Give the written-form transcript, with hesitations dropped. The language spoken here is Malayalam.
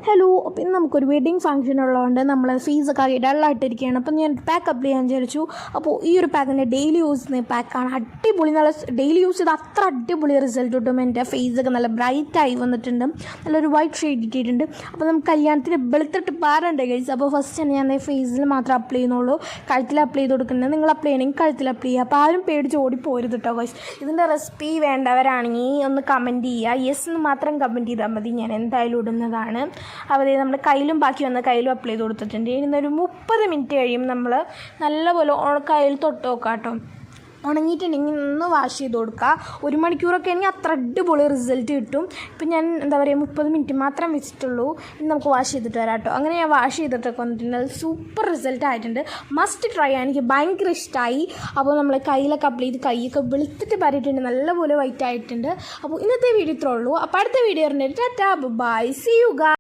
ഹലോ, അപ്പോൾ ഇന്ന് നമുക്കൊരു വെഡിങ് ഫംഗ്ഷൻ ഉള്ളതുകൊണ്ട് നമ്മൾ ഫീസൊക്കെ ഡള്ളായിട്ടിരിക്കുകയാണ്. അപ്പം ഞാൻ പാക്ക് അപ്ലൈ ചെയ്യാൻ വിചാരിച്ചു. അപ്പോൾ ഈ ഒരു പാക്കിൻ്റെ ഡെയിലി യൂസ് ചെയ്യുന്ന പാക്കാണ്. അടിപൊളി, നല്ല ഡെയിലി യൂസ് ചെയ്ത് അത്ര അടിപൊളി റിസൾട്ട് കിട്ടും. എൻ്റെ ഫേസൊക്കെ നല്ല ബ്രൈറ്റായി വന്നിട്ടുണ്ട്, നല്ലൊരു വൈറ്റ് ഷെയ്ഡ് ഇട്ടിട്ടുണ്ട്. അപ്പോൾ നമുക്ക് കല്യാണത്തിന് വെളുത്തിട്ട് പാരണ്ടേ ഗൈസ്. അപ്പോൾ ഫസ്റ്റ് തന്നെ ഞാൻ ഫേസിൽ മാത്രം അപ്ലൈ ചെയ്യുന്നുള്ളൂ, കഴുത്തിൽ അപ്ലൈ ചെയ്ത് കൊടുക്കുന്നത്. നിങ്ങൾ അപ്ലൈ ചെയ്യണമെങ്കിൽ കഴുത്തിൽ അപ്ലൈ ചെയ്യുക. അപ്പോൾ ആരും പേടിച്ച് ഓടിപ്പോരുത് കേട്ടോ ഗൈസ്. ഇതിൻ്റെ റെസിപ്പി വേണ്ടവരാണെങ്കിൽ ഒന്ന് കമൻറ്റ് ചെയ്യുക, യെസ് എന്ന് മാത്രം കമൻറ്റ് ചെയ്താൽ മതി, ഞാൻ എന്തായാലും ഇടുന്നതാണ്. അപ്പോൾ നമ്മൾ കയ്യിലും ബാക്കി വന്ന കയ്യിലും അപ്ലൈ ചെയ്ത് കൊടുത്തിട്ടുണ്ട്. ഇന്നൊരു 30 മിനിറ്റ് കഴിയും നമ്മൾ നല്ലപോലെ കയ്യിൽ തൊട്ട് നോക്കാം കേട്ടോ. ഉണങ്ങിയിട്ടുണ്ടെങ്കിൽ ഒന്ന് വാഷ് ചെയ്ത് കൊടുക്കുക. 1 മണിക്കൂറൊക്കെ ആണെങ്കിൽ അത്ര അടിപൊളി റിസൾട്ട് കിട്ടും. ഇപ്പം ഞാൻ 30 മിനിറ്റ് മാത്രം വെച്ചിട്ടുള്ളൂ. ഇനി നമുക്ക് വാഷ് ചെയ്തിട്ട് വരാം കേട്ടോ. അങ്ങനെ ഞാൻ വാഷ് ചെയ്തിട്ടൊക്കെ വന്നിട്ടുണ്ട്. സൂപ്പർ റിസൾട്ട് ആയിട്ടുണ്ട്, മസ്റ്റ് ട്രൈ ആണ്. എനിക്ക് ഭയങ്കര ഇഷ്ടമായി. അപ്പോൾ നമ്മൾ കയ്യിലൊക്കെ അപ്ലൈ ചെയ്ത് കൈയൊക്കെ വെളുത്തിട്ട് പറിയിട്ടുണ്ട്, നല്ലപോലെ വൈറ്റ് ആയിട്ടുണ്ട്. അപ്പോൾ ഇന്നത്തെ വീഡിയോ ഇത്രേ ഉള്ളൂ. അപ്പോൾ അടുത്ത വീഡിയോ പറഞ്ഞിട്ട് tata bye, see you guys.